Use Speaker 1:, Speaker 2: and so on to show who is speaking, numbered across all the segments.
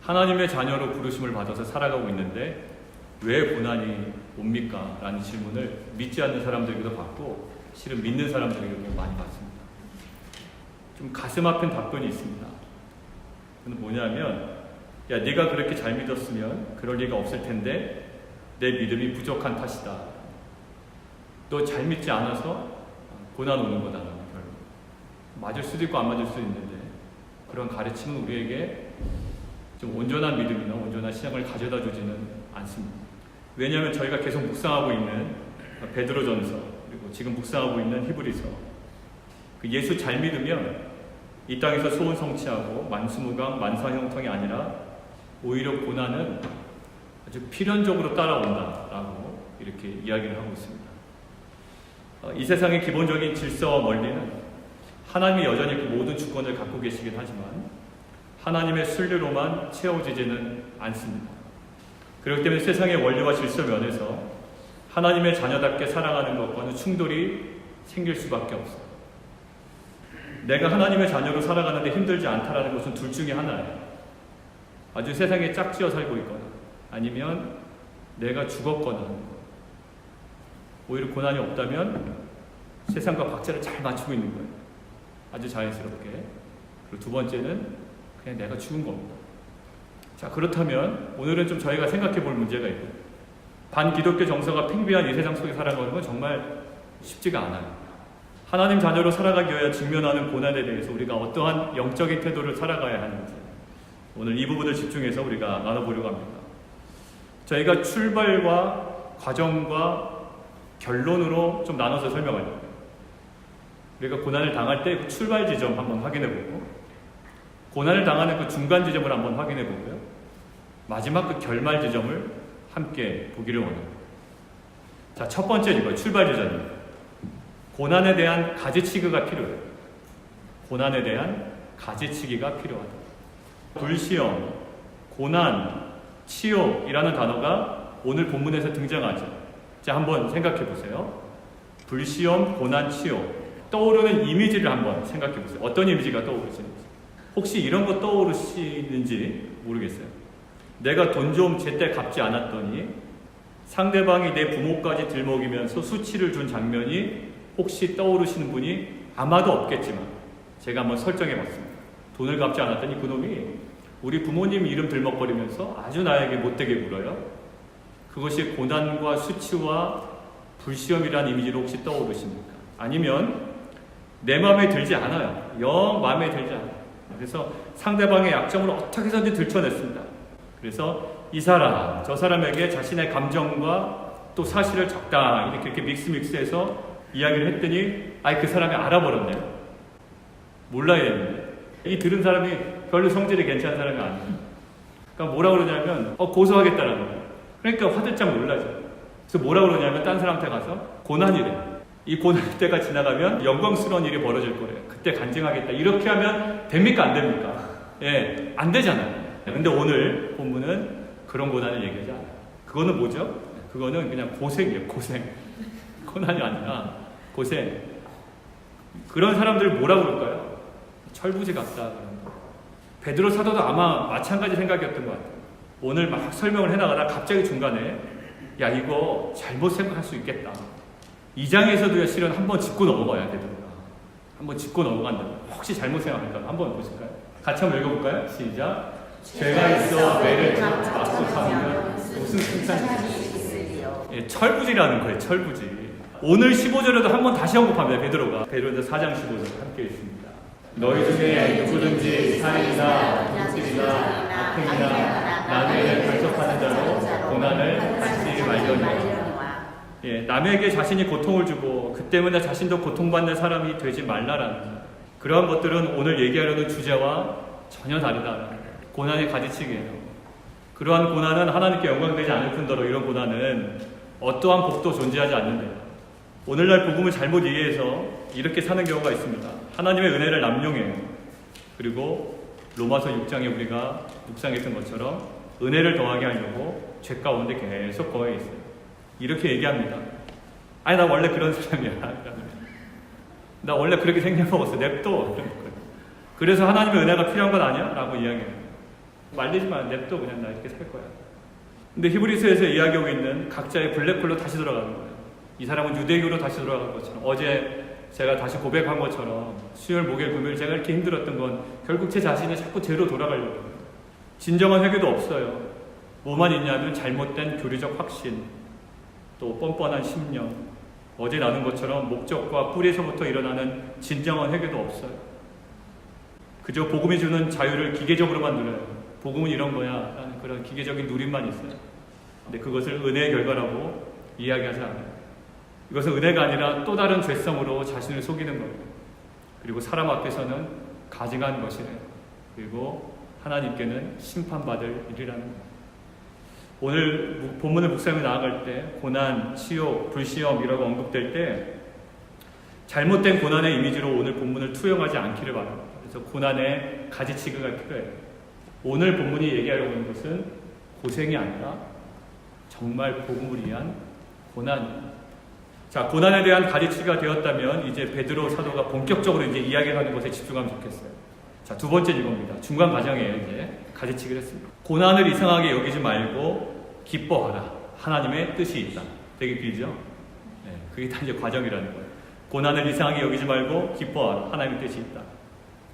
Speaker 1: 하나님의 자녀로 부르심을 받아서 살아가고 있는데 왜 고난이 옵니까? 라는 질문을 믿지 않는 사람들에게도 받고 실은 믿는 사람들에게도 많이 받습니다. 좀 가슴 아픈 답변이 있습니다. 그건 뭐냐면, 야, 네가 그렇게 잘 믿었으면 그럴 리가 없을 텐데 내 믿음이 부족한 탓이다. 너 잘 믿지 않아서 고난 오는 거다. 결국 맞을 수도 있고 안 맞을 수도 있는데 그런 가르침은 우리에게 좀 온전한 믿음이나 온전한 신앙을 가져다 주지는 않습니다. 왜냐하면 저희가 계속 묵상하고 있는 베드로전서, 그리고 지금 묵상하고 있는 히브리서, 그 예수 잘 믿으면 이 땅에서 소원 성취하고 만수무강 만사형통이 아니라 오히려 고난은 아주 필연적으로 따라온다라고 이렇게 이야기를 하고 있습니다. 이 세상의 기본적인 질서와 원리는 하나님이 여전히 그 모든 주권을 갖고 계시긴 하지만 하나님의 순리로만 채워지지는 않습니다. 그렇기 때문에 세상의 원리와 질서 면에서 하나님의 자녀답게 살아가는 것과는 충돌이 생길 수밖에 없어요. 내가 하나님의 자녀로 살아가는데 힘들지 않다라는 것은 둘 중에 하나예요. 아주 세상에 짝지어 살고 있거나 아니면 내가 죽었거나 하는 거예요. 오히려 고난이 없다면 세상과 박자를 잘 맞추고 있는 거예요. 아주 자연스럽게. 그리고 두 번째는 그냥 내가 죽은 겁니다. 자, 그렇다면 오늘은 좀 저희가 생각해 볼 문제가 있고, 반기독교 정서가 팽배한 이 세상 속에 살아가는 건 정말 쉽지가 않아요. 하나님 자녀로 살아가기 위해 직면하는 고난에 대해서 우리가 어떠한 영적인 태도를 살아가야 하는지 오늘 이 부분을 집중해서 우리가 나눠보려고 합니다. 저희가 출발과 과정과 결론으로 좀 나눠서 설명하려고 해요. 우리가 고난을 당할 때 그 출발 지점 한번 확인해보고, 고난을 당하는 그 중간 지점을 한번 확인해보고요, 마지막 그 결말 지점을 함께 보기를 원합니다. 자, 첫 번째 이거 출발 지점입니다. 고난에 대한 가지치기가 필요해요. 고난에 대한 가지치기가 필요하다. 불시험, 고난, 치욕이라는 단어가 오늘 본문에서 등장하죠. 자, 한번 생각해 보세요. 불시험, 고난, 치욕. 떠오르는 이미지를 한번 생각해 보세요. 어떤 이미지가 떠오르시는지. 혹시 이런 거 떠오르시는지 모르겠어요. 내가 돈 좀 제때 갚지 않았더니 상대방이 내 부모까지 들먹이면서 수치를 준 장면이 혹시 떠오르시는 분이 아마도 없겠지만 제가 한번 설정해 봤습니다. 돈을 갚지 않았더니 그놈이 우리 부모님 이름 들먹거리면서 아주 나에게 못되게 굴어요. 그것이 고난과 수치와 불시험이라는 이미지로 혹시 떠오르십니까? 아니면 내 마음에 들지 않아요. 영 마음에 들지 않아요. 그래서 상대방의 약점을 어떻게 해서든지 들춰냈습니다. 그래서 이 사람, 저 사람에게 자신의 감정과 또 사실을 적당히 이렇게 믹스해서 이야기를 했더니 그 사람이 알아버렸네요. 몰라야 되는데 이 들은 사람이 별로 성질이 괜찮은 사람이 아니에요. 그러니까 뭐라 그러냐면 고소하겠다는 거예요. 그러니까 화들짝 놀라죠. 그래서 뭐라 그러냐면 딴 사람한테 가서 고난이래. 이 고난 때가 지나가면 영광스러운 일이 벌어질 거래요. 그때 간증하겠다. 이렇게 하면 됩니까? 안 됩니까? 예, 안 되잖아요. 근데 오늘 본문은 그런 고난을 얘기하지 않아요. 그거는 뭐죠? 그거는 그냥 고생이에요. 고생. 고난이 아니라 고생. 그런 사람들 뭐라 그럴까요? 철부지 같다. 베드로 사도도 아마 마찬가지 생각이었던 것 같아요. 오늘 막 설명을 해나가다 갑자기 중간에 야, 이거 잘못 생각할 수 있겠다. 2장에서도 실은 한번 짚고 넘어가야 되더라고요. 한번 짚고 넘어간다. 혹시 잘못 생각할까? 한번 보실까요? 같이 한번 읽어볼까요? 시작. 죄가 있어 뇌를 맞고 사면 무슨 칭찬이 있으리요. 예, 철부지라는 거예요. 철부지. 오늘 15절에도 한번 다시 언급합니다. 베드로가 4장 15절 함께 읽습니다. 너희 중에 누구든지 살인이나 불길이나 악행이나 남에게 간섭하는 자로 고난을 받지 말려니와. 예, 남에게 자신이 고통을 주고 그 때문에 자신도 고통받는 사람이 되지 말라라는 그러한 것들은 오늘 얘기하려는 주제와 전혀 다르다. 고난의 가지치기예요. 그러한 고난은 하나님께 영광되지 않을 뿐더러 이런 고난은 어떠한 복도 존재하지 않는데요. 오늘날 복음을 잘못 이해해서 이렇게 사는 경우가 있습니다. 하나님의 은혜를 남용해요. 그리고 로마서 6장에 우리가 묵상했던 것처럼 은혜를 더하게 하려고 죄 가운데 계속 거해 있어요. 이렇게 얘기합니다. 나 원래 그런 사람이야. 나 원래 그렇게 생겨먹었어. 냅둬. 그래서 하나님의 은혜가 필요한 건 아니야? 라고 이야기해요. 말리지 마. 냅둬. 그냥 나 이렇게 살 거야. 근데 히브리서에서 이야기하고 있는 각자의 블랙홀로 다시 돌아가는 거예요. 이 사람은 유대교로 다시 돌아간 것처럼, 어제 제가 다시 고백한 것처럼 수요일, 목요일, 금요일 제가 이렇게 힘들었던 건 결국 제 자신이 자꾸 죄로 돌아가려고 해요. 진정한 회개도 없어요. 뭐만 있냐면 잘못된 교리적 확신, 또 뻔뻔한 심령, 어제 나눈 것처럼 목적과 뿌리에서부터 일어나는 진정한 회개도 없어요. 그저 복음이 주는 자유를 기계적으로만 누려요. 복음은 이런 거야 라는 그런 기계적인 누림만 있어요. 근데 그것을 은혜의 결과라고 이야기하지 않아요. 이것은 은혜가 아니라 또 다른 죄성으로 자신을 속이는 거예요. 그리고 사람 앞에서는 가증한 것이래요. 그리고 하나님께는 심판받을 일이라는 거예요. 오늘 본문을 묵상해 나아갈 때 고난, 치욕, 불시험이라고 언급될 때 잘못된 고난의 이미지로 오늘 본문을 투영하지 않기를 바랍니다. 그래서 고난의 가지치기가 필요해요. 오늘 본문이 얘기하려고 하는 것은 고생이 아니라 정말 복음을 위한 고난입니다. 자, 고난에 대한 가지치기가 되었다면 이제 베드로 사도가 본격적으로 이제 이야기하는 것에 집중하면 좋겠어요. 자, 두 번째 이겁니다. 중간 과정이에요. 이제 가지치기를 했습니다. 고난을 이상하게 여기지 말고 기뻐하라. 하나님의 뜻이 있다. 되게 길죠? 네, 그게 다 이제 과정이라는 거예요. 고난을 이상하게 여기지 말고 기뻐하라. 하나님의 뜻이 있다.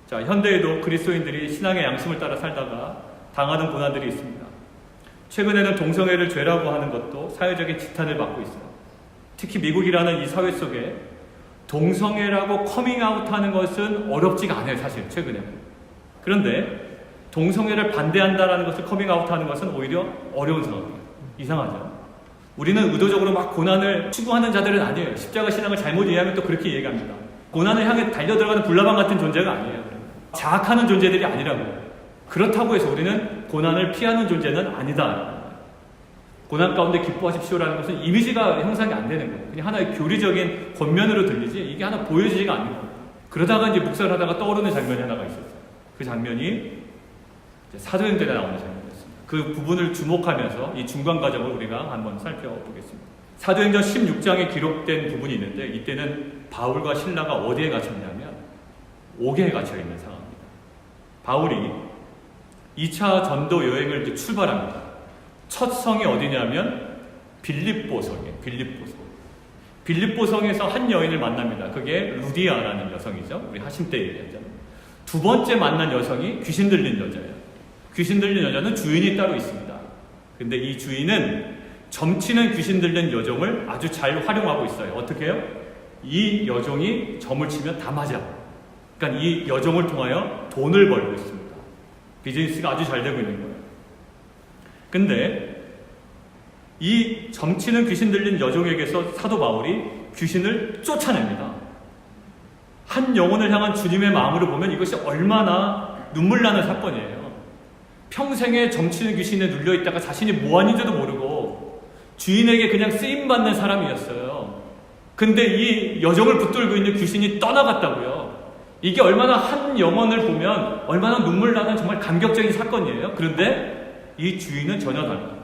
Speaker 1: 자, 현대에도 그리스도인들이 신앙의 양심을 따라 살다가 당하는 고난들이 있습니다. 최근에는 동성애를 죄라고 하는 것도 사회적인 지탄을 받고 있어요. 특히 미국이라는 이 사회 속에 동성애라고 커밍아웃하는 것은 어렵지가 않아요. 사실 최근에. 그런데 동성애를 반대한다는 것을 커밍아웃하는 것은 오히려 어려운 상황이에요. 이상하죠? 우리는 의도적으로 막 고난을 추구하는 자들은 아니에요. 십자가 신앙을 잘못 이해하면 또 그렇게 얘기합니다. 고난을 향해 달려들어가는 불나방 같은 존재가 아니에요. 자학하는 존재들이 아니라고요. 그렇다고 해서 우리는 고난을 피하는 존재는 아니다. 고난 가운데 기뻐하십시오라는 것은 이미지가 형성이 안 되는 거예요. 그냥 하나의 교리적인 겉면으로 들리지 이게 하나 보여지지가 않는 거예요. 그러다가 이제 묵상을 하다가 떠오르는 장면이 하나가 있었어요. 그 장면이 사도행전에 나오는 장면이었습니다. 그 부분을 주목하면서 이 중간 과정을 우리가 한번 살펴보겠습니다. 사도행전 16장에 기록된 부분이 있는데 이때는 바울과 신라가 어디에 갇혔냐면 옥에 갇혀있는 상황입니다. 바울이 2차 전도 여행을 이제 출발합니다. 첫 성이 어디냐면 빌립보성이에요. 빌립보성에서 한 여인을 만납니다. 그게 루디아라는 여성이죠. 우리 하심 때 얘기했잖아요. 두 번째 만난 여성이 귀신 들린 여자예요. 귀신 들린 여자는 주인이 따로 있습니다. 근데 이 주인은 점치는 귀신 들린 여종을 아주 잘 활용하고 있어요. 어떻게 해요? 이 여종이 점을 치면 다 맞아. 그러니까 이 여종을 통하여 돈을 벌고 있습니다. 비즈니스가 아주 잘 되고 있는 거예요. 근데 이 점치는 귀신 들린 여종에게서 사도 바울이 귀신을 쫓아냅니다. 한 영혼을 향한 주님의 마음으로 보면 이것이 얼마나 눈물 나는 사건이에요. 평생에 점치는 귀신에 눌려있다가 자신이 뭐하는지도 모르고 주인에게 그냥 쓰임받는 사람이었어요. 근데 이 여종을 붙들고 있는 귀신이 떠나갔다고요. 이게 얼마나 한 영혼을 보면 얼마나 눈물 나는 정말 감격적인 사건이에요. 그런데 이 주인은 전혀 달라요.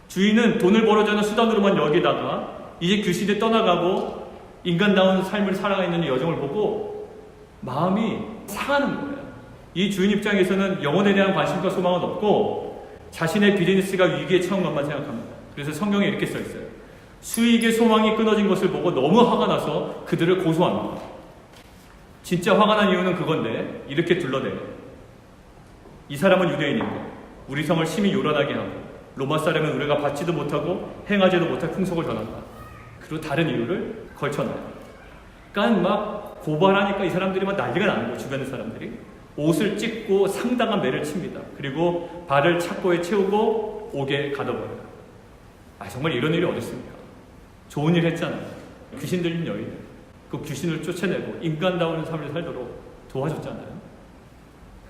Speaker 1: 주인은 돈을 벌어주는 수단으로만 여기다가 이제 귀신이 떠나가고 인간다운 삶을 살아가 있는 여정을 보고 마음이 상하는 거예요. 이 주인 입장에서는 영혼에 대한 관심과 소망은 없고 자신의 비즈니스가 위기에 처한 것만 생각합니다. 그래서 성경에 이렇게 써 있어요. 수익의 소망이 끊어진 것을 보고 너무 화가 나서 그들을 고소합니다. 진짜 화가 난 이유는 그건데 이렇게 둘러대요. 이 사람은 유대인인데 우리 성을 심히 요란하게 하고 로마 사람은 우리가 받지도 못하고 행하지도 못할 풍속을 전한다. 그리고 다른 이유를 걸쳐놔요. 그러니까 막 고발하니까 이 사람들이 막 난리가 나는 거예요. 주변의 사람들이. 옷을 찢고 상당한 매를 칩니다. 그리고 발을 착고에 채우고 옥에 가둬버려요. 정말 이런 일이 어디 있습니까? 좋은 일 했잖아요. 귀신 들린 여인. 그 귀신을 쫓아내고 인간다운 삶을 살도록 도와줬잖아요.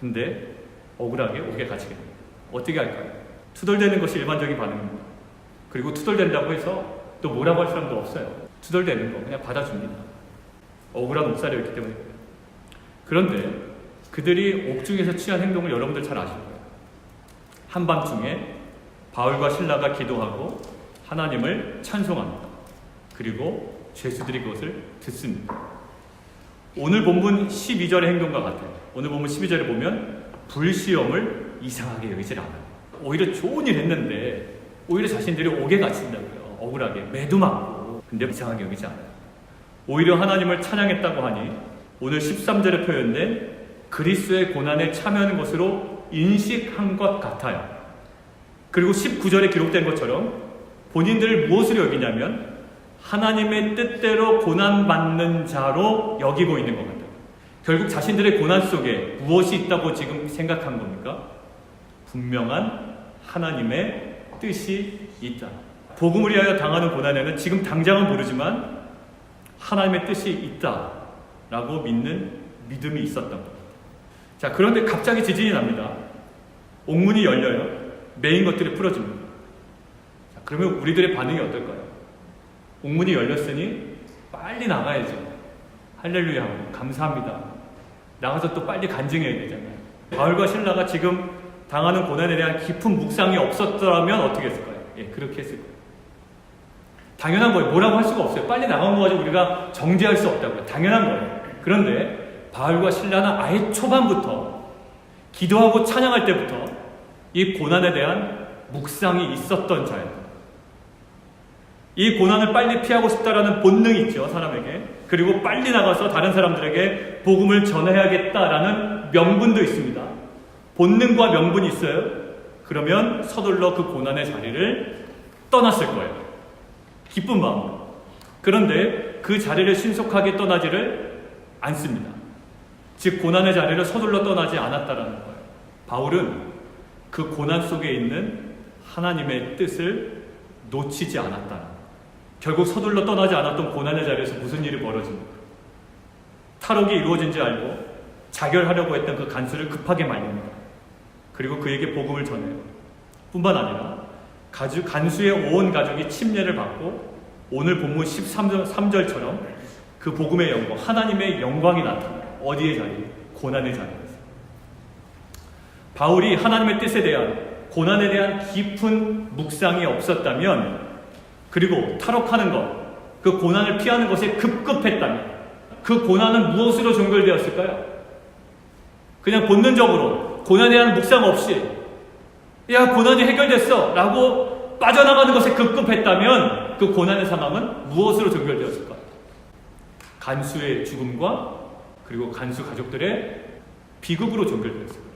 Speaker 1: 근데 억울하게 옥에 갇히게 됩니다. 어떻게 할까요? 투덜대는 것이 일반적인 반응입니다. 그리고 투덜댄다고 해서 또 뭐라고 할 사람도 없어요. 투덜대는 거 그냥 받아줍니다. 억울한 옥살이였기 때문에. 그런데 그들이 옥중에서 취한 행동을 여러분들 잘 아실 거예요. 한밤중에 바울과 신라가 기도하고 하나님을 찬송합니다. 그리고 죄수들이 그것을 듣습니다. 오늘 본문 12절의 행동과 같아요. 오늘 본문 12절에 보면 불시험을 이상하게 여기질 않아요. 오히려 좋은 일 했는데 오히려 자신들이 옥에 갇힌다고요. 억울하게 매도 맞고. 근데 이상하게 여기지 않아요. 오히려 하나님을 찬양했다고 하니 오늘 13절에 표현된 그리스도의 고난에 참여하는 것으로 인식한 것 같아요. 그리고 19절에 기록된 것처럼 본인들을 무엇으로 여기냐면 하나님의 뜻대로 고난받는 자로 여기고 있는 것 같아요. 결국 자신들의 고난 속에 무엇이 있다고 지금 생각한 겁니까? 분명한 하나님의 뜻이 있다. 복음을 위하여 당하는 고난에는 지금 당장은 모르지만 하나님의 뜻이 있다라고 믿는 믿음이 있었던 겁니다. 자, 그런데 갑자기 지진이 납니다. 옥문이 열려요. 메인 것들이 풀어집니다. 자, 그러면 우리들의 반응이 어떨까요? 옥문이 열렸으니 빨리 나가야죠. 할렐루야, 감사합니다. 나가서 또 빨리 간증해야 되잖아요. 바울과 실라가 지금 당하는 고난에 대한 깊은 묵상이 없었더라면 어떻게 했을까요? 예, 그렇게 했을 거예요. 당연한 거예요. 뭐라고 할 수가 없어요. 빨리 나간 거 가지고 우리가 정죄할 수 없다고요. 당연한 거예요. 그런데 바울과 실라는 아예 초반부터 기도하고 찬양할 때부터 이 고난에 대한 묵상이 있었던 자예요. 이 고난을 빨리 피하고 싶다라는 본능이 있죠, 사람에게. 그리고 빨리 나가서 다른 사람들에게 복음을 전해야겠다라는 명분도 있습니다. 본능과 명분이 있어요. 그러면 서둘러 그 고난의 자리를 떠났을 거예요. 기쁜 마음으로. 그런데 그 자리를 신속하게 떠나지를 않습니다. 즉 고난의 자리를 서둘러 떠나지 않았다라는 거예요. 바울은 그 고난 속에 있는 하나님의 뜻을 놓치지 않았다는 거예요. 결국 서둘러 떠나지 않았던 고난의 자리에서 무슨 일이 벌어집니까? 탈옥이 이루어진 줄 알고 자결하려고 했던 그 간수를 급하게 말립니다. 그리고 그에게 복음을 전해요. 뿐만 아니라 간수의 온 가족이 침례를 받고 오늘 본문 13절처럼 그 복음의 영광, 하나님의 영광이 나타나요. 어디의 자리? 고난의 자리에서. 바울이 하나님의 뜻에 대한, 고난에 대한 깊은 묵상이 없었다면, 그리고 탈옥하는 것, 그 고난을 피하는 것에 급급했다면 그 고난은 무엇으로 종결되었을까요? 그냥 본능적으로 고난에 대한 묵상 없이 야, 고난이 해결됐어 라고 빠져나가는 것에 급급했다면 그 고난의 상황은 무엇으로 종결되었을까요? 간수의 죽음과 그리고 간수 가족들의 비극으로 종결되었을 거예요.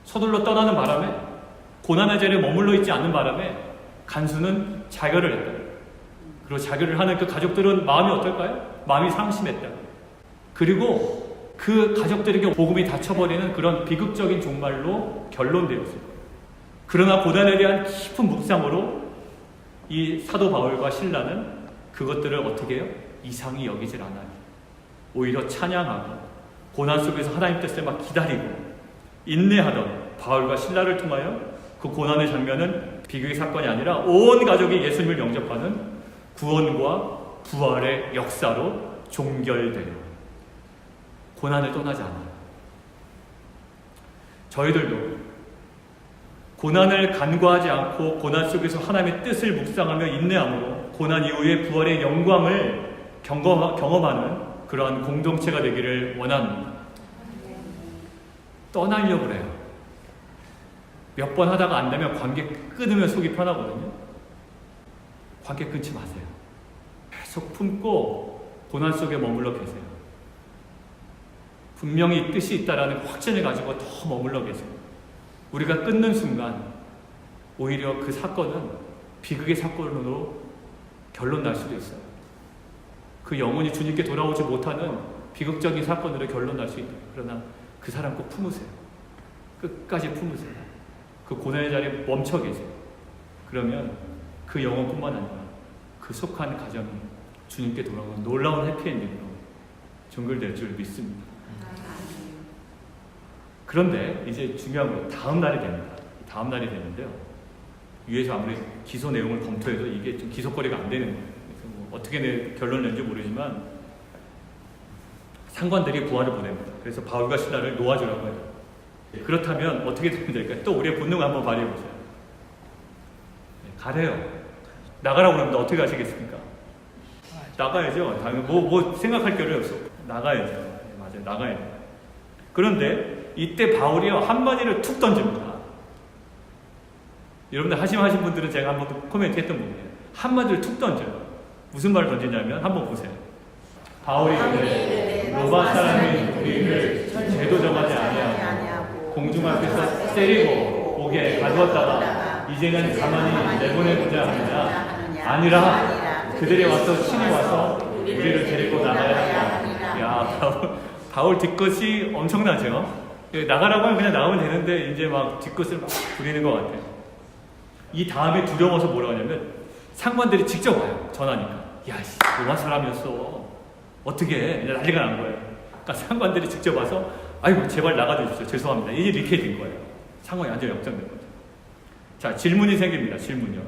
Speaker 1: 서둘러 떠나는 바람에, 고난의 자리에 머물러 있지 않는 바람에 간수는 자결을 했다. 그리고 자결을 하는 그 가족들은 마음이 어떨까요? 마음이 상심했다. 그리고 그 가족들에게 복음이 닫혀버리는 그런 비극적인 종말로 결론되었을 거예요. 그러나 고난에 대한 깊은 묵상으로 이 사도 바울과 실라는 그것들을 어떻게 해요? 이상히 여기질 않아요. 오히려 찬양하고 고난 속에서 하나님 뜻을 막 기다리고 인내하던 바울과 실라를 통하여 그 고난의 장면은 비극의 사건이 아니라 온 가족이 예수님을 영접하는 구원과 부활의 역사로 종결돼요. 고난을 떠나지 않아요. 저희들도 고난을 간과하지 않고 고난 속에서 하나님의 뜻을 묵상하며 인내함으로 고난 이후에 부활의 영광을 경험하는 그러한 공동체가 되기를 원합니다. 떠나려고 그래요. 몇 번 하다가 안 되면 관계 끊으면 속이 편하거든요. 관계 끊지 마세요. 계속 품고 고난 속에 머물러 계세요. 분명히 뜻이 있다라는 확신을 가지고 더 머물러 계세요. 우리가 끊는 순간 오히려 그 사건은 비극의 사건으로 결론 날 수도 있어요. 그 영혼이 주님께 돌아오지 못하는 비극적인 사건으로 결론 날 수 있다. 그러나 그 사람 꼭 품으세요. 끝까지 품으세요. 그 고난의 자리에 멈춰 계세요. 그러면 그 영혼뿐만 아니라 그 속한 가정이 주님께 돌아오는 놀라운 해피엔딩으로 종결될 줄 믿습니다. 그런데 이제 중요한 건 다음 날이 됩니다. 다음 날이 되는데요. 위에서 아무리 기소 내용을 검토해도 이게 좀 기소거리가 안 되는 거예요. 그래서 뭐 어떻게 결론을 낸지 모르지만 상관들이 부하를 보냅니다. 그래서 바울과 실라를 놓아주라고 해요. 그렇다면 어떻게 되면 될까요? 또 우리의 본능을 한번 발휘해보세요. 가래요. 나가라고 그러면 어떻게 하시겠습니까? 나가야죠. 당연히 뭐 생각할 겨를이 없어. 나가야죠. 맞아요. 나가야 돼요. 그런데 이때 바울이요 한마디를 툭 던집니다. 여러분들 하신 분들은 제가 한번 코멘트 했던 부분이에요. 한마디를 툭 던져요. 무슨 말을 던지냐면 한번 보세요. 바울이 이르되 로마 사람이 우리를 죄도 정하지 아니하고 공중 앞에서 때리고 옥에 가두었다가 이제는 가만히 내보내고자 하느냐 아니라 그들이 와서 친히 와서 우리를 데리고 나가야 한다. 야, 바울 뒷것이 엄청나죠. 나가라고 하면 그냥 나오면 되는데 이제 막 뒷것을 막 부리는 것 같아요. 이 다음에 두려워서 뭐라고 하냐면 상관들이 직접 와요. 전하니까. 야, 로마 사람이었어. 어떻게 해? 난리가 난 거예요. 그러니까 상관들이 직접 와서 아이고 제발 나가주십시오. 죄송합니다. 이렇게 된 거예요. 상황이 완전 역전된 거죠. 자, 질문이 생깁니다. 질문이요.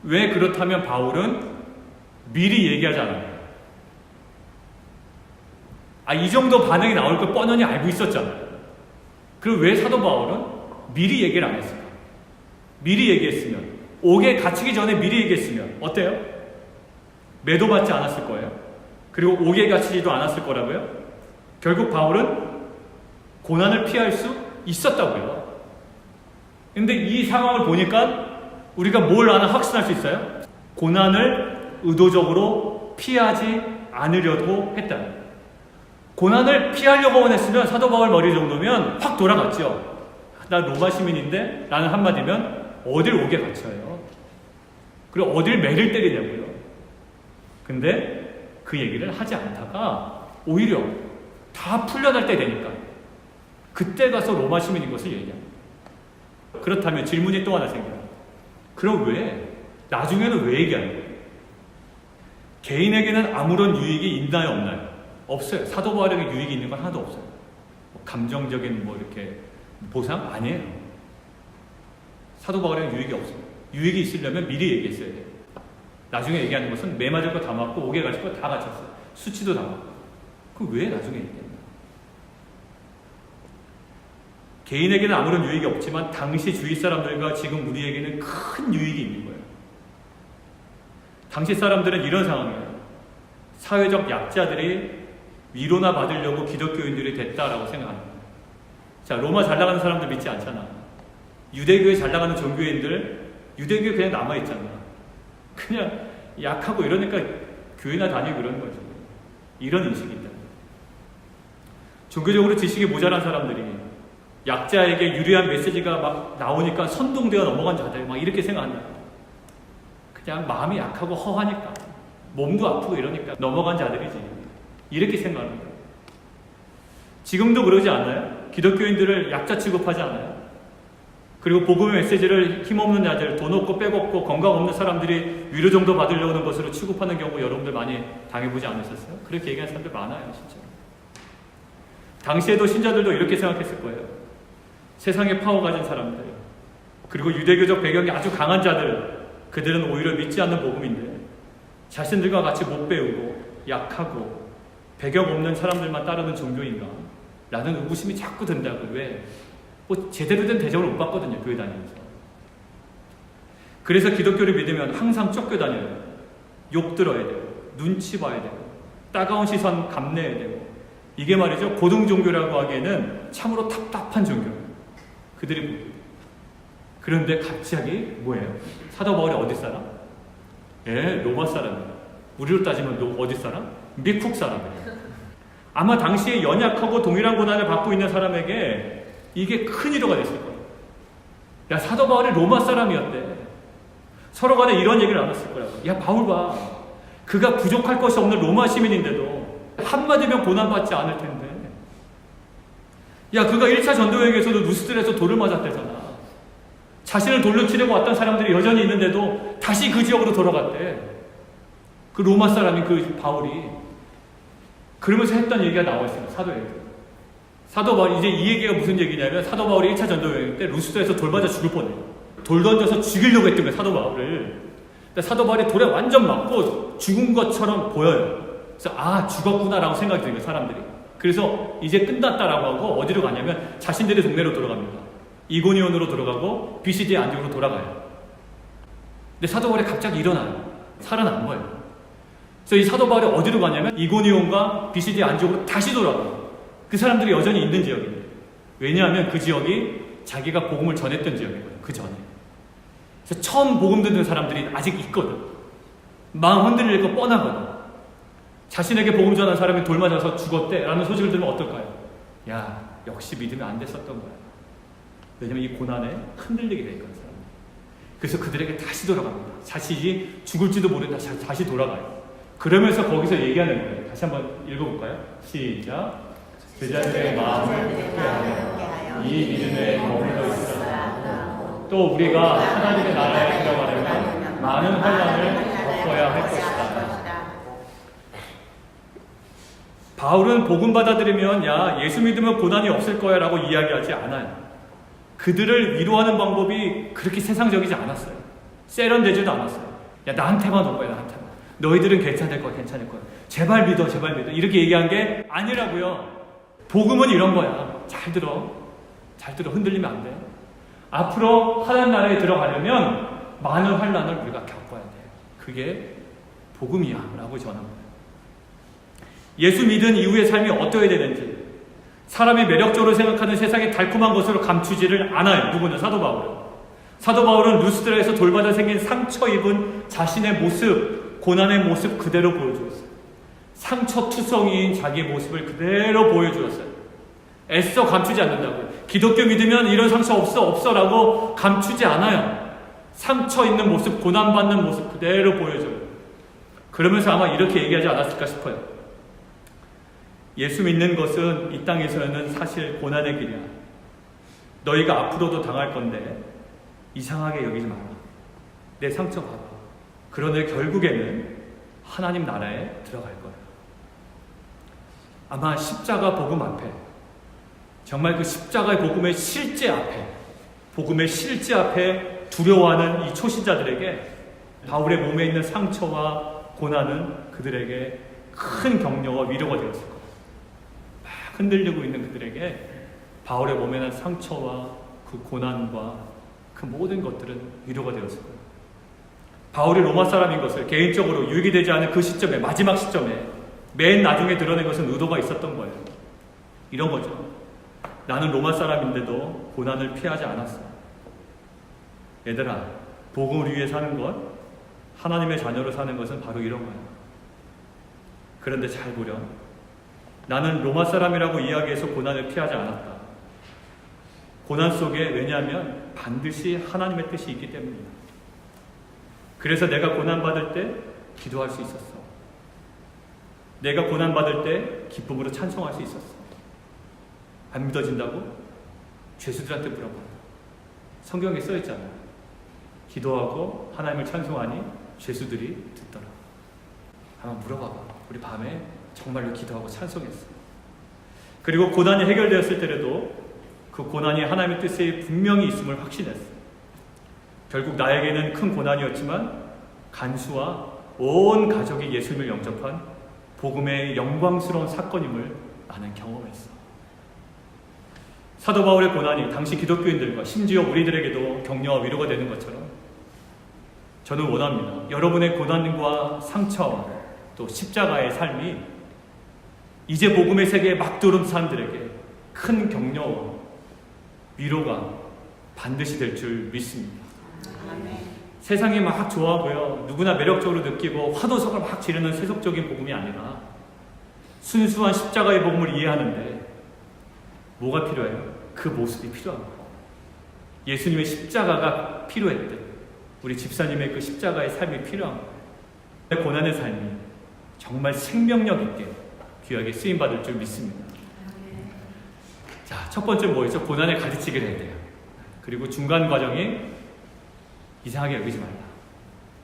Speaker 1: 왜 그렇다면 바울은 미리 얘기하지 않아요? 이 정도 반응이 나올 걸 뻔히 알고 있었잖아요. 그럼 왜 사도 바울은 미리 얘기를 안 했을까? 미리 얘기했으면, 옥에 갇히기 전에 미리 얘기했으면 어때요? 매도받지 않았을 거예요. 그리고 옥에 갇히지도 않았을 거라고요. 결국 바울은 고난을 피할 수 있었다고요. 근데 이 상황을 보니까 우리가 뭘 하나 확신할 수 있어요? 고난을 의도적으로 피하지 않으려고 했다. 고난을 피하려고 원했으면 사도 바울 머리 정도면 확 돌아갔죠. 나 로마 시민인데 라는 한마디면 어딜 옥에 갇혀요. 그리고 어딜 매를 때리냐고요. 근데 그 얘기를 하지 않다가 오히려 다 풀려날 때 되니까 그때 가서 로마 시민인 것을 얘기합니다. 그렇다면 질문이 또 하나 생겨요. 그럼 왜? 나중에는 왜 얘기하는 거예요? 개인에게는 아무런 유익이 있나요, 없나요? 없어요. 사도 바울에게 유익이 있는 건 하나도 없어요. 감정적인 이렇게 보상? 아니에요. 사도 바울에게 유익이 없어요. 유익이 있으려면 미리 얘기했어야 돼요. 나중에 얘기하는 것은 매 맞을 거 다 맞고 옥에 갇힐 거 다 갇혔어요. 수치도 다 맞고. 그럼 왜 나중에 얘기했나? 개인에게는 아무런 유익이 없지만 당시 주위 사람들과 지금 우리에게는 큰 유익이 있는 거예요. 당시 사람들은 이런 상황이에요. 사회적 약자들이 위로나 받으려고 기독교인들이 됐다라고 생각합니다. 자, 로마 잘 나가는 사람들 믿지 않잖아. 유대교에 잘 나가는 종교인들, 유대교에 그냥 남아있잖아. 그냥 약하고 이러니까 교회나 다니고 그러는 거죠. 이런 인식이 있다. 종교적으로 지식이 모자란 사람들이 약자에게 유리한 메시지가 막 나오니까 선동되어 넘어간 자들 막 이렇게 생각한다. 그냥 마음이 약하고 허하니까 몸도 아프고 이러니까 넘어간 자들이지. 이렇게 생각하는 거예요. 지금도 그러지 않나요? 기독교인들을 약자 취급하지 않아요? 그리고 복음의 메시지를 힘없는 자들, 돈 없고 빽 없고 건강 없는 사람들이 위로 정도 받으려고 하는 것으로 취급하는 경우 여러분들 많이 당해보지 않으셨어요? 그렇게 얘기하는 사람들 많아요, 진짜. 당시에도 신자들도 이렇게 생각했을 거예요. 세상에 파워 가진 사람들, 그리고 유대교적 배경이 아주 강한 자들, 그들은 오히려 믿지 않는 복음인데 자신들과 같이 못 배우고 약하고 배경 없는 사람들만 따르는 종교인가? 라는 의구심이 자꾸 든다고요. 왜? 제대로 된 대접을 못 받거든요, 교회 다니면서. 그래서 기독교를 믿으면 항상 쫓겨다녀요. 욕 들어야 돼요. 눈치 봐야 돼요. 따가운 시선 감내해야 되고. 이게 말이죠, 고등 종교라고 하기에는 참으로 답답한 종교예요. 그들이 보기에. 그런데 갑자기 뭐예요? 사도 바울이 어디 사람? 로마 사람이에요. 우리로 따지면 어디 사람? 미국 사람이에요. 아마 당시에 연약하고 동일한 고난을 받고 있는 사람에게 이게 큰 위로가 됐을 거예요. 야, 사도 바울이 로마 사람이었대. 서로 간에 이런 얘기를 나눴을 거라고. 야, 바울 봐. 그가 부족할 것이 없는 로마 시민인데도 한마디면 고난받지 않을 텐데. 야, 그가 1차 전도여행에서도 루스드에서 돌을 맞았대잖아. 자신을 돌로 치려고 왔던 사람들이 여전히 있는데도 다시 그 지역으로 돌아갔대. 그 로마 사람인 그 바울이. 그러면서 했던 얘기가 나와 있습니다. 사도에게. 사도 바울, 이제 이 얘기가 무슨 얘기냐면 사도 바울이 1차 전도여행 때 루스드에서 돌 맞아 죽을 뻔해요. 돌 던져서 죽이려고 했던 거예요, 사도 바울을. 근데 사도 바울이 돌에 완전 맞고 죽은 것처럼 보여요. 그래서 죽었구나라고 생각이 드는 거예요, 사람들이. 그래서 이제 끝났다라고 하고 어디로 가냐면 자신들의 동네로 돌아갑니다. 이고니온으로 돌아가고 비시디의 안디옥으로 돌아가요. 근데 사도 바울이 갑자기 일어나요. 살아난 거예요. 그래서 이 사도 바울이 어디로 가냐면 이고니온과 비시디의 안디옥으로 다시 돌아가요. 그 사람들이 여전히 있는 지역입니다. 왜냐하면 그 지역이 자기가 복음을 전했던 지역이거든요. 그 전에. 그래서 처음 복음 듣는 사람들이 아직 있거든. 마음 흔들릴 거 뻔하거든. 자신에게 복음 전한 사람이 돌 맞아서 죽었대 라는 소식을 들으면 어떨까요? 야, 역시 믿으면 안 됐었던 거야. 왜냐면 이 고난에 흔들리게 돼 있거든. 그래서 그들에게 다시 돌아갑니다. 자신이 죽을지도 모른다. 다시 돌아가요. 그러면서 거기서 얘기하는 거예요. 다시 한번 읽어볼까요? 시작. 제자들의 마음을 굳게 하여 이 믿음에 머물러 있으라. 또 우리가 하나님의 나라에 들어가려면 많은 환난을 겪어야 할 것이다. 바울은 복음 받아들이면 야, 예수 믿으면 고난이 없을 거야 라고 이야기하지 않아요. 그들을 위로하는 방법이 그렇게 세상적이지 않았어요. 세련되지도 않았어요. 야, 나한테만 올 거야, 나한테만. 너희들은 괜찮을 거야, 괜찮을 거야. 제발 믿어, 제발 믿어. 이렇게 얘기한 게 아니라고요. 복음은 이런 거야. 잘 들어. 잘 들어. 흔들리면 안 돼. 앞으로 하나님 나라에 들어가려면 많은 환난을 우리가 겪어야 돼. 그게 복음이야 라고 전합니다. 예수 믿은 이후의 삶이 어떠해야 되는지, 사람이 매력적으로 생각하는 세상의 달콤한 것으로 감추지를 않아요. 누구는? 사도 바울은. 사도 바울은 루스드라에서 돌받아 생긴 상처 입은 자신의 모습, 고난의 모습 그대로 보여주었어요. 상처투성이인 자기의 모습을 그대로 보여주었어요. 애써 감추지 않는다고요. 기독교 믿으면 이런 상처 없어 라고 감추지 않아요. 상처 있는 모습, 고난받는 모습 그대로 보여줘요. 그러면서 아마 이렇게 얘기하지 않았을까 싶어요. 예수 믿는 것은 이 땅에서는 사실 고난의 길이야. 너희가 앞으로도 당할 건데 이상하게 여기지 마라. 내 상처 봐봐. 그러나 결국에는 하나님 나라에 들어갈 거야. 아마 십자가 복음 앞에, 정말 그 십자가의 복음의 실제 앞에, 복음의 실제 앞에 두려워하는 이 초신자들에게 바울의 몸에 있는 상처와 고난은 그들에게 큰 격려와 위로가 되었을 거예요. 막 흔들리고 있는 그들에게 바울의 몸에 있는 상처와 그 고난과 그 모든 것들은 위로가 되었을 거예요. 바울이 로마 사람인 것을 개인적으로 유익이 되지 않은 그 시점에, 마지막 시점에 맨 나중에 드러낸 것은 의도가 있었던 거예요. 이런 거죠. 나는 로마 사람인데도 고난을 피하지 않았어. 얘들아, 복음을 위해 사는 것, 하나님의 자녀로 사는 것은 바로 이런 거야. 그런데 잘 보렴. 나는 로마 사람이라고 이야기해서 고난을 피하지 않았다. 고난 속에, 왜냐하면 반드시 하나님의 뜻이 있기 때문이다. 그래서 내가 고난받을 때 기도할 수 있었어. 내가 고난받을 때 기쁨으로 찬송할 수 있었어. 안 믿어진다고? 죄수들한테 물어봐. 성경에 써있잖아. 기도하고 하나님을 찬송하니 죄수들이 듣더라. 한번 물어봐봐. 우리 밤에 정말로 기도하고 찬송했어. 그리고 고난이 해결되었을 때라도 그 고난이 하나님의 뜻에 분명히 있음을 확신했어. 결국 나에게는 큰 고난이었지만 간수와 온 가족이 예수님을 영접한 복음의 영광스러운 사건임을 나는 경험했어. 사도 바울의 고난이 당시 기독교인들과 심지어 우리들에게도 격려와 위로가 되는 것처럼 저는 원합니다. 여러분의 고난과 상처와 또 십자가의 삶이 이제 복음의 세계에 막 들어온 사람들에게 큰 격려와 위로가 반드시 될 줄 믿습니다. 세상이 막 좋아 보여 누구나 매력적으로 느끼고 화도석을 막 지르는 세속적인 복음이 아니라 순수한 십자가의 복음을 이해하는데 뭐가 필요해요? 그 모습이 필요한 거예요. 예수님의 십자가가 필요했대. 우리 집사님의 그 십자가의 삶이 필요한 거예요. 고난의 삶이 정말 생명력 있게 귀하게 쓰임받을 줄 믿습니다. 자, 첫 번째 뭐였죠? 고난에 가르치기를 해야 돼요. 그리고 중간 과정이 이상하게 여기지 말라.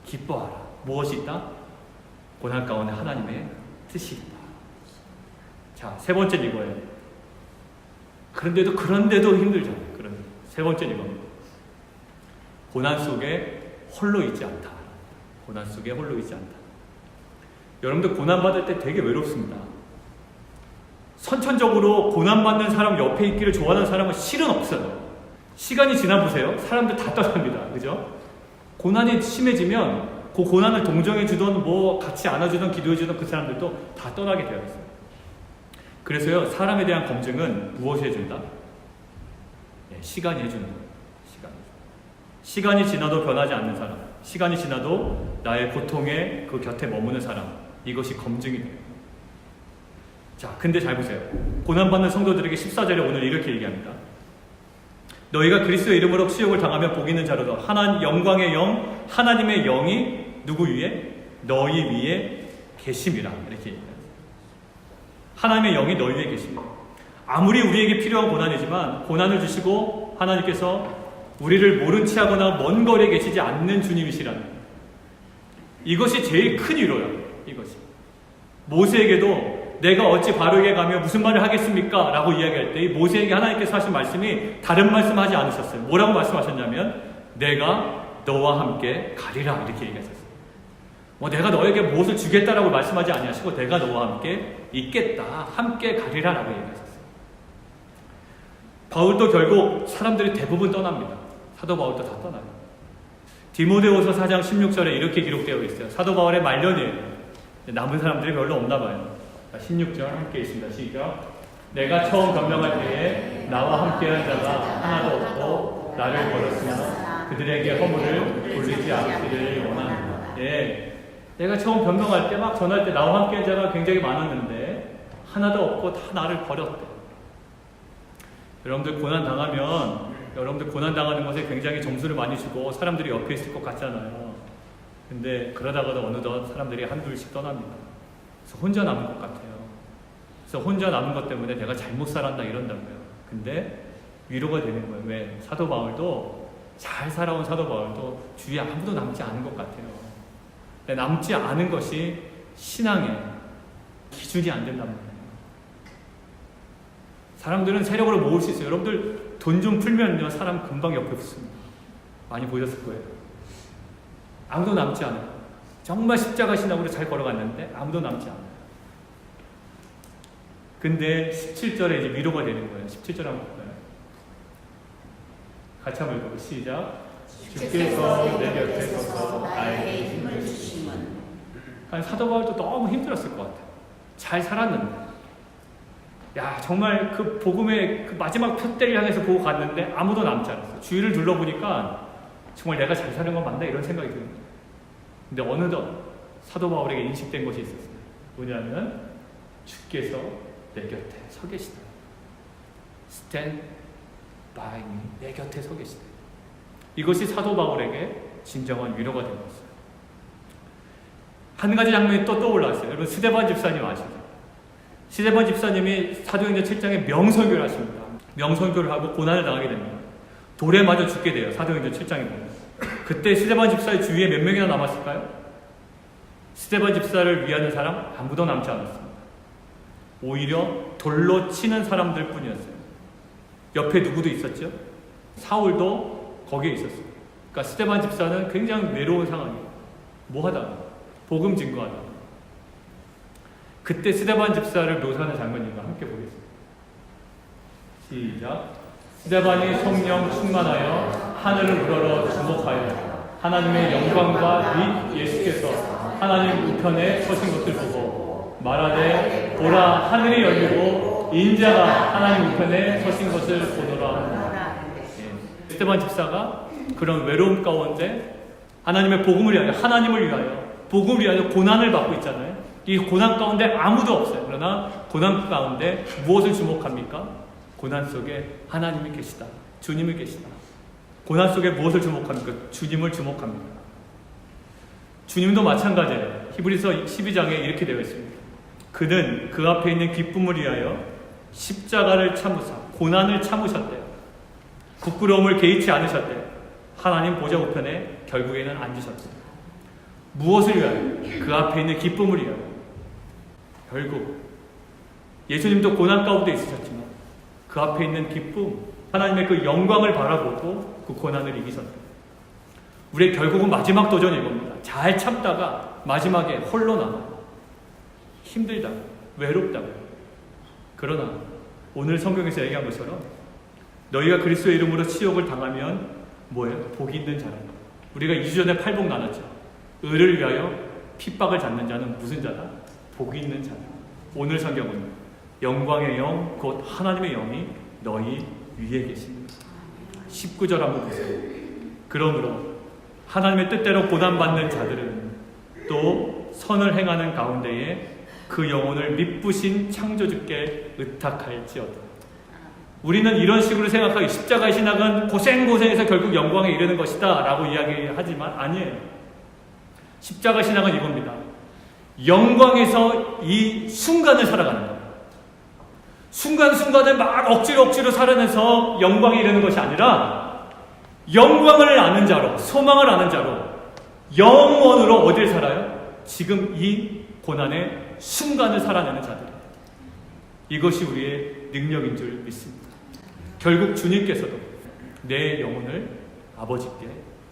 Speaker 1: 기뻐하라. 무엇이 있다? 고난 가운데 하나님의 뜻이 있다. 자, 세 번째는 이거예요. 그런데도 힘들잖아요. 세 번째는 이겁니다. 고난 속에 홀로 있지 않다. 고난 속에 홀로 있지 않다. 여러분들 고난받을 때 되게 외롭습니다. 선천적으로 고난받는 사람 옆에 있기를 좋아하는 사람은 실은 없어요. 시간이 지나보세요. 사람들 다 떠납니다. 그죠? 고난이 심해지면 그 고난을 동정해주던 뭐 같이 안아주던 기도해주던 그 사람들도 다 떠나게 되어 있어요. 그래서요, 사람에 대한 검증은 무엇이 해준다? 네, 시간이 해주는 거예요. 시간이 지나도 변하지 않는 사람, 시간이 지나도 나의 고통에 그 곁에 머무는 사람, 이것이 검증이 돼요. 자, 근데 잘 보세요. 고난받는 성도들에게 14절에 오늘 이렇게 얘기합니다. 너희가 그리스도의 이름으로 치욕을 당하면 복 있는 자로다. 영광의 영, 하나님의 영이 누구 위에? 너희 위에 계심이라. 이렇게 얘기합니다. 하나님의 영이 너희 위에 계십니다. 아무리 우리에게 필요한 고난이지만 고난을 주시고 하나님께서 우리를 모른 채 하거나 먼 거리에 계시지 않는 주님이시라는 이것이 제일 큰 위로예요. 이것이 모세에게도 내가 어찌 바로에게 가며 무슨 말을 하겠습니까? 라고 이야기할 때 이 모세에게 하나님께서 하신 말씀이 다른 말씀하지 않으셨어요. 뭐라고 말씀하셨냐면 내가 너와 함께 가리라 이렇게 얘기하셨어요. 내가 너에게 무엇을 주겠다라고 말씀하지 아니하시고 내가 너와 함께 있겠다, 함께 가리라 라고 얘기하셨어요. 바울도 결국 사람들이 대부분 떠납니다. 사도 바울도 다 떠나요. 디모데후서 4장 16절에 이렇게 기록되어 있어요. 사도 바울의 말년이에요. 남은 사람들이 별로 없나 봐요. 16절 함께 있습니다. 시작. 내가 처음 변명할 때에 나와 함께한 자가 하나도 없고 나를 버렸으나 그들에게 허물을 돌리지 않기를 원합니다. 예, 내가 처음 변명할 때 막 전할 때 나와 함께한 자가 굉장히 많았는데 하나도 없고 다 나를 버렸대. 여러분들 고난 당하는 것에 굉장히 점수를 많이 주고 사람들이 옆에 있을 것 같잖아요. 근데 그러다가도 어느덧 사람들이 한둘씩 떠납니다. 그래서 혼자 남은 것 같아요. 그래서 혼자 남은 것 때문에 내가 잘못 살았나 이런다고요. 근데 위로가 되는 거예요. 왜? 사도 바울도 잘 살아온 사도 바울도 주위에 아무도 남지 않은 것 같아요. 근데 남지 않은 것이 신앙의 기준이 안 된단 말이에요. 사람들은 세력으로 모을 수 있어요. 여러분들 돈 좀 풀면요 사람 금방 옆에 붙습니다. 많이 보셨을 거예요. 아무도 남지 않아요. 정말 십자가 신앙으로 잘 걸어갔는데 아무도 남지 않아요. 근데 17절에 이제 위로가 되는 거예요. 17절 한번 볼까요? 같이 한번 읽어볼까요? 시작. 주께서 내 곁에 서서 나에게 힘을 주심은. 사도 바울도 너무 힘들었을 것 같아요. 잘 살았는데. 야, 정말 그 복음의 그 마지막 표대를 향해서 보고 갔는데 아무도 남지 않았어요. 주위를 둘러보니까 정말 내가 잘 사는 건 맞나 이런 생각이 듭니다. 근데 어느덧 사도 바울에게 인식된 것이 있었어요. 뭐냐면 주께서 내 곁에 서 계시다. Stand by me. 내 곁에 서 계시다. 이것이 사도 바울에게 진정한 위로가 된 것이었어요. 한 가지 장면이 또 떠올랐어요. 여러분 스데반 집사님 아시죠? 스데반 집사님이 사도행전 7장에 명선교를 하십니다. 명선교를 하고 고난을 당하게 됩니다. 돌에 맞아 죽게 돼요. 사도행전 7장에 보면. 그때 스데반 집사의 주위에 몇 명이나 남았을까요? 스데반 집사를 위하는 사람 아무도 남지 않았습니다. 오히려 돌로 치는 사람들 뿐이었어요. 옆에 누구도 있었죠? 사울도 거기에 있었어요. 그러니까 스데반 집사는 굉장히 외로운 상황이에요. 뭐 하다가? 복음 증거하다가. 그때 스데반 집사를 묘사하는 장면인가 함께 보겠습니다. 시작. 스데반이 성령 충만하여 하늘을 우러러 주목하여 하나님의 영광과 및 예수께서 하나님 우편에 서신 것을 보고 말하되 보라 하늘이 열리고 인자가 하나님 우편에 서신 것을 보노라. 예. 스데반 집사가 그런 외로움 가운데 하나님의 복음을 위하여 하나님을 위하여 복음을 위하여 고난을 받고 있잖아요. 이 고난 가운데 아무도 없어요. 그러나 고난 가운데 무엇을 주목합니까? 고난 속에 하나님이 계시다. 주님이 계시다. 고난 속에 무엇을 주목합니까? 주님을 주목합니다. 주님도 마찬가지예요. 히브리서 12장에 이렇게 되어 있습니다. 그는 그 앞에 있는 기쁨을 위하여 십자가를 참으사 고난을 참으셨대요. 부끄러움을 개의치 않으셨대요. 하나님 보좌 우편에 결국에는 앉으셨대요. 무엇을 위하여? 그 앞에 있는 기쁨을 위하여. 결국 예수님도 고난 가운데 있으셨지만 그 앞에 있는 기쁨, 하나님의 그 영광을 바라보고 그 고난을 이기셨다. 우리의 결국은 마지막 도전이 이겁니다. 잘 참다가 마지막에 홀로 남아 힘들다, 외롭다. 그러나 오늘 성경에서 얘기한 것처럼 너희가 그리스도의 이름으로 치욕을 당하면 뭐예요? 복이 있는 자랍니다. 우리가 2주 전에 팔복 나눴죠. 의를 위하여 핍박을 잡는 자는 무슨 자다? 복이 있는 자다. 오늘 성경은 영광의 영, 곧 하나님의 영이 너희 위에 계십니다. 19절 한번 보세요. 그러므로 하나님의 뜻대로 고난받는 자들은 또 선을 행하는 가운데에 그 영혼을 미쁘신 창조주께 의탁할지어다. 우리는 이런 식으로 생각하기, 십자가의 신앙은 고생고생해서 결국 영광에 이르는 것이다 라고 이야기하지만 아니에요. 십자가 신앙은 이겁니다. 영광에서 이 순간을 살아가는 거예요. 순간순간을 막 억지로 살아내서 영광에 이르는 것이 아니라 영광을 아는 자로, 소망을 아는 자로 영원으로 어딜 살아요? 지금 이 고난의 순간을 살아내는 자들. 이것이 우리의 능력인 줄 믿습니다. 결국 주님께서도 내 영혼을 아버지께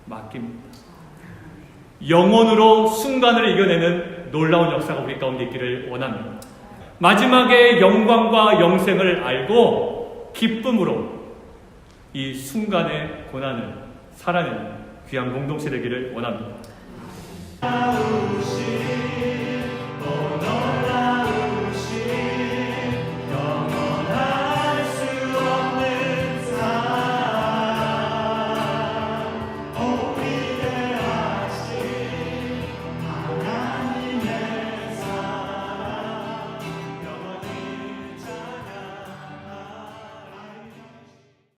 Speaker 1: 맡깁니다. 영혼으로 순간을 이겨내는 놀라운 역사가 우리 가운데 있기를 원합니다. 마지막에 영광과 영생을 알고 기쁨으로 이 순간의 고난을 살아내는 귀한 공동체 되기를 원합니다.